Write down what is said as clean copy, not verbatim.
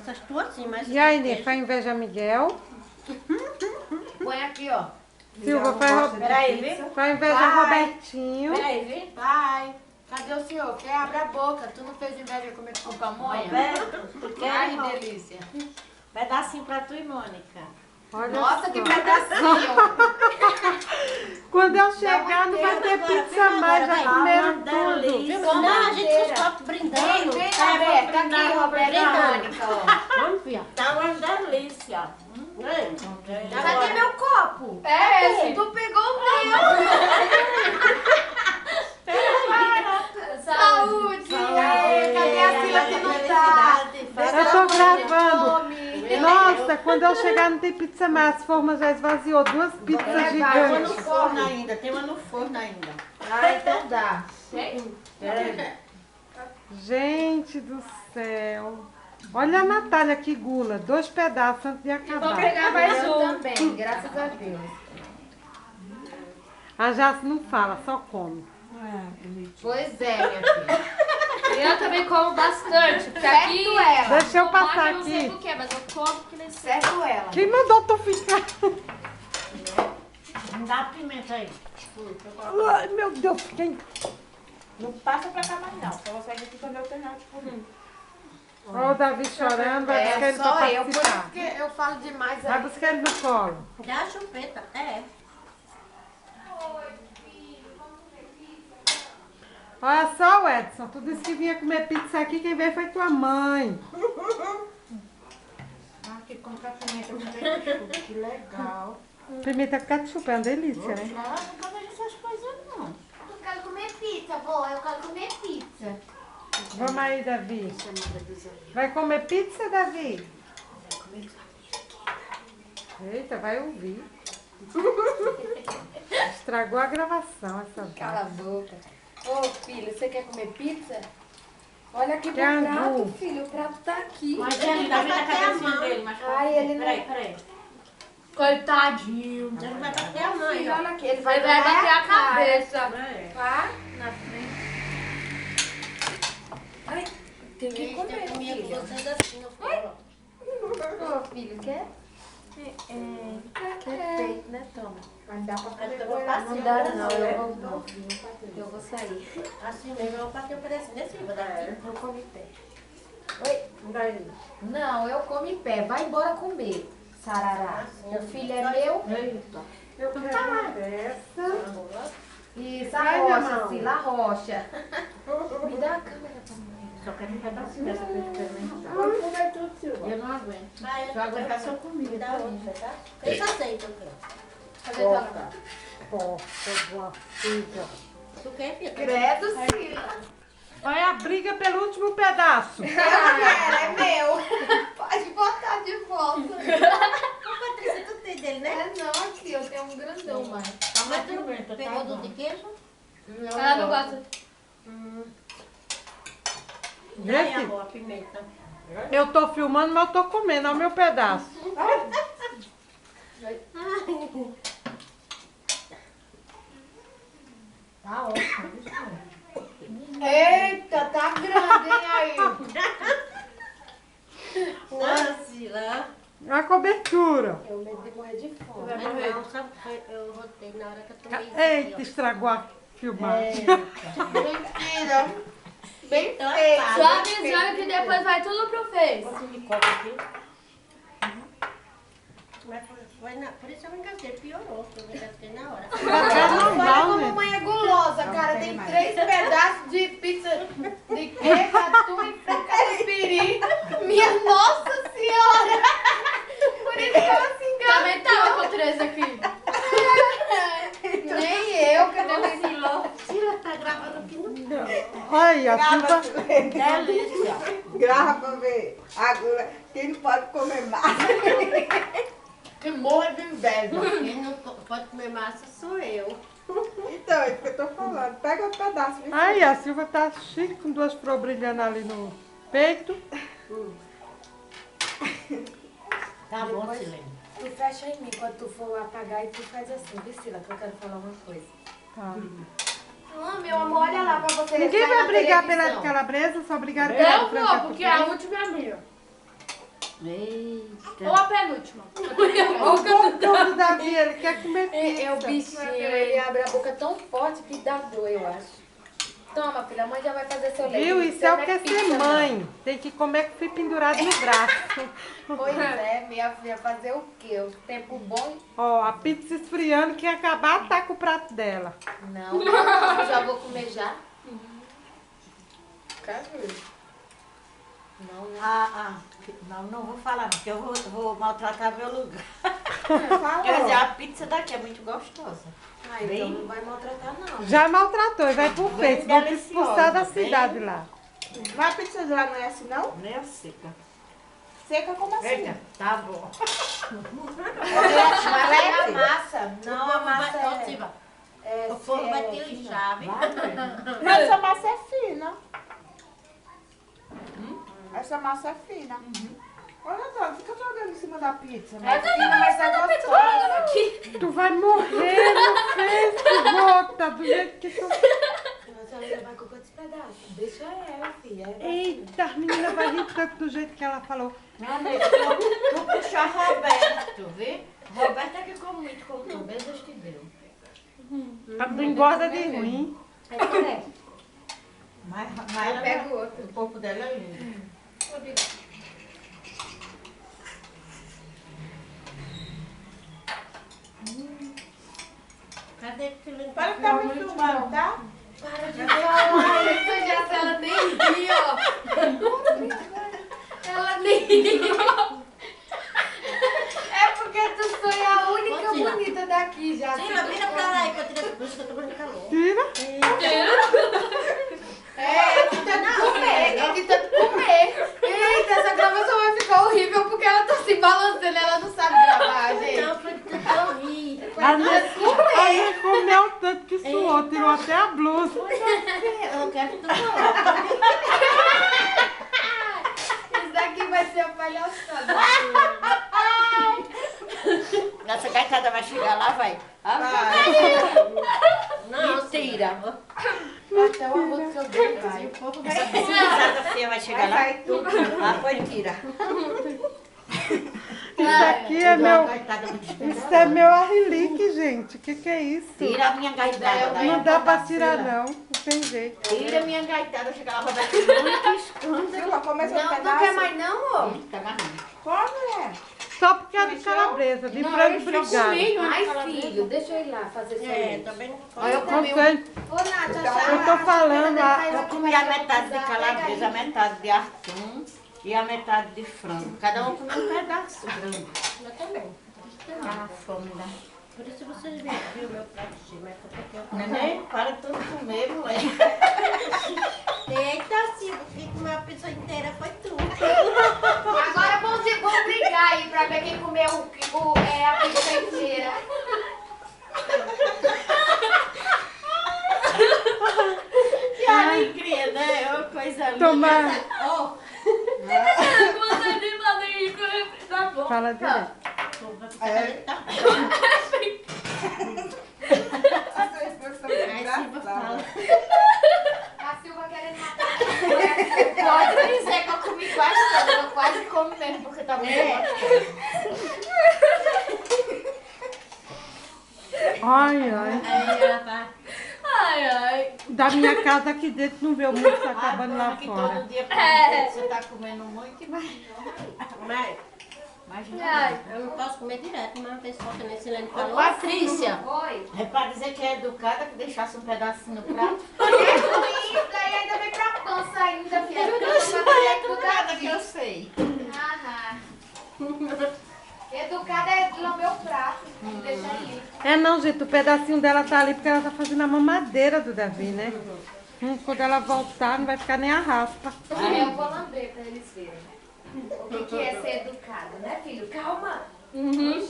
essas tuas assim, mas... E aí, Nê, faz inveja a Miguel. Põe aqui, ó. Silva, Peraí, viu? faz inveja a Robertinho. Peraí, viu? Vai. Cadê o senhor? Quer abrir a boca? Tu não fez inveja comer com pamonha? Roberto, tu quer, Ai, Rô? que delícia. Pedacinho pra tu e Mônica. Olha Nossa, só. que pedacinho. Quando eu chegar, não vai ter pizza a mais, já comeram tudo. Viu como a gente com os copos brindando? Vem, Roberto. Aqui, Roberto e Mônica, ó. Vamos, filha. Tá uma delícia. Cadê meu copo? É, tu pegou o meu. Saúde. Cadê a fila que não tá? Eu tô gravando. Nossa, quando eu chegar não tem pizza mais. As formas já esvaziou. 2 pizzas Tem uma no gigantes. forno ainda, tem uma no forno ainda. Ah, então dá. Gente do céu. Olha a Natália que gula. 2 pedaços antes de Vou acabar. pegar mais um também, graças a Deus. A Jace não fala, só come. Pois é, minha filha. Eu também como bastante, porque aqui... Certo ela. Deixa eu passar Eu não sei aqui. porquê, mas eu como que nem sei. Certo ela. Quem mandou tu ficar? Não dá pimenta aí. Ai, meu Deus, quem... Não passa pra cá mais não. Só sai daqui quando eu terminar de comer. Olha o Davi chorando, vai buscar ele pra só eu, por isso participar. que eu falo demais Vai aí. buscar ele no colo. Dá a chupeta, é. Olha só, Edson, tu disse que vinha comer pizza aqui, quem veio foi tua mãe. Ah, que compra pimenta com ketchup, que legal. Pimenta com ketchup é uma delícia, né? Não, eu nunca vejo essas coisas não. Eu quero comer pizza, vó. Eu quero comer pizza. Vamos aí, Davi. Vai comer pizza, Davi? Eita, vai ouvir. Estragou a gravação essa vez. Cala a boca. Ô, filho, você quer comer pizza? Olha aqui pro Quer angu. prato, filho. O prato tá aqui. Mas ele tá vendo a cabecinha dele, mas Ai, ele não... peraí. Coitadinho. Ele vai bater a mãe, Filho, ó. olha aqui. Ele vai Ele vai dar bater a cabeça. Tá? Na frente. Ai, tem que comer, filho. Vocês assim, eu falo. Ô, filho, quer? Quer peito, né? Toma. Mas dá pra comer. Eu vou passar Não dá um não, pedacinho. eu vou sair. Assim mesmo, eu vou bater um pedacinho desse, vou dar aqui. Eu como em pé. Oi? Não, eu como em pé. Vai embora comer, sarará. O filho é meu. Eu quero essa. Isso, a Ai, minha rocha, mão. filha, a rocha. Me dá a câmera pra mãe. Só quero um pedacinho dessa pra experimentar. Vamos comer tudo, Silva. Eu não aguento. Eu aguento só comigo, dá outra, tá? Deixa aceito, Cadê tua mão? Porta de uma filha. Tu quer, filha? Credo, filho. Vai a briga pelo último pedaço. É meu. Pode botar de volta. Patrícia, tu tem dele, né? É não, aqui, eu tenho um grandão mais. Mas tu pegou do de queijo? Ela não gosta. Ai, Gente, amor, a pimenta. eu tô filmando, mas eu tô comendo. É o meu pedaço. Tá ótimo. Eita, tá grande, hein, aí. Nossa, A cobertura. Eu medo de morrer de fome. mas não, sabe que eu rotei na hora que eu tomei isso Eita, aqui, estragou a filmagem. Mentira. Bem ó. feito. Só avisando que depois vai tudo pro Face. Um pouquinho de copo aqui. Mas por isso eu me engasguei, piorou, porque eu me engasguei na hora. Não Olha dá, como a né? mamãe é gulosa, cara. Tem 3 pedaços de pizza de queijo, atum e catupiry. Minha Nossa Senhora! Por isso que ela se engana. Também tava com 3 aqui. Nem eu, que não vacilou. Tira, tá gravando aqui no Olha, a Silva. delícia. Grava pra ver. Agora, quem não pode comer massa? Que morra de inveja. Quem não pode comer massa sou eu. Então, é isso que eu tô falando. Pega outro pedaço. viu? Aí, a Silva tá chique com 2 flores brilhando ali no peito. Tá bom, Silene. Tu fecha em mim quando tu for apagar e tu faz assim, Priscila, que eu quero falar uma coisa. Tá. Meu amor, olha lá pra você. Ninguém sair vai na brigar pela televisão. calabresa, só brigaram pela Eu franca vou, porque a portuguesa. última é minha. Ou a penúltima. O bocão do Davi, ele quer comer pizza. É o bichinho, ele abre a boca tão forte que dá dor, eu acho. Toma, filha, a mãe já vai fazer seu leite. Viu? Isso é o que é ser mãe. Tem que comer com o fio pendurado no braço. Pois é, minha filha, fazer o quê? O tempo bom? Ó, a pizza esfriando, que acabar tá com o prato dela. Não, eu já vou comer já. Cadê? Não vou falar, não, porque eu vou maltratar meu lugar. Quer dizer, a pizza daqui é muito gostosa. Ah, então não vai maltratar, não. Já maltratou e vai pro Bem peito. Vão te deliciosa, expulsar da bem- cidade lá. Mas a pizza de lá não é assim, não? Nem a seca. Seca como assim? Eita, tá bom. Mas é a massa. Não, a massa é... O povo vai te lixar, viu? Mas essa massa é fina. Essa massa é fina. Olha só, fica jogando em cima da pizza. Né? É fina, mas é gostosa. Tu vai morrer no Facebook, do jeito que tu... Mas ela vai com quantos pedaços? Deixa ela, filha. Eita, a menina vai rir tanto do jeito que ela falou. Tu puxar Roberto, viu? Roberto é que come muito como tu, mesmo Deus te deu. Tu engorda de ruim. Mas Eu ela pego outro. o corpo dela é lindo. Cadê que tu lembra? Para que tá me filmando, tá? Para de falar isso, já se ela nem riu, ó. Ela nem riu. É porque tu foi a única Tira. bonita daqui, já. Tira, vira pra lá que eu tiro essa coisa que eu tô com calor. Tira. É, de tanto comer, é de tanto comer. Eita, essa gravação vai ficar horrível porque ela tá se balançando, ela não sabe gravar, gente. Então foi tão rico. A minha comeu tanto que suou, tirou até a blusa. Eu quero que tu coloque. Isso daqui vai ser a palhaçada. Nossa gaitada vai chegar lá, vai. Não, mentira. Até o arroz que eu dei, vai. O povo vai essa pesquisada feia vai chegar lá. Vai tudo. Ah, foi tira. Isso aqui é meu... Gaitada muito Isso é meu arrelique, gente. O que é isso? Tira a minha gaitada. daí. Não dá pra tirar, não. Não tem jeito. Tira a minha gaitada, chega lá, Roberto. Muito escândalo. Silva, começa um Não, pedaço. não quer mais não, ó. Tá marrom. Come, é. Só porque é de calabresa, de frango brigado. Ai, filho, deixa eu ir lá fazer seu leite. também não Olha, eu comi um... Você- Ô, Nath, Eu tô falando, Eu comi a metade de calabresa, a metade de atum e a metade de frango. Cada um comeu um pedaço grande. Eu também. Tá fome, né? Por isso vocês viram o meu prato cheio, mas foi porque eu Neném, para tudo comer, moleque. Eita, Silvia, quem comeu a pizza inteira foi tu. Agora vamos brigar aí pra ver quem comeu a pizza inteira. Que alegria, né? É uma coisa linda. Tomar. Ó, Você de fazer tá bom. Fala direito. Aí Silvia fala. A Silva querendo matar. pode dizer que eu comi quase toda, eu quase como mesmo, porque tá muito gostoso. Ai, ai. Aí ela vai. Ai, ai. Da minha casa aqui dentro não vê o mundo se acabando lá que fora. todo dia você tá comendo muito, Mas imagina. Ai. eu não posso comer direto, mas uma vez só que nem Silene falou. Patrícia, Oi. é pra dizer que é educada, que deixasse um pedacinho no prato. É ruim, daí ainda vem pra pança ainda, filha. Educada que eu sei. Educada é lamber o prato. Deixa ali. É não, gente, o pedacinho dela tá ali porque ela tá fazendo a mamadeira do Davi, né? Quando ela voltar, não vai ficar nem a raspa. Aí eu vou lamber pra eles verem. O que é ser educado, né, filho? Calma. Uhum.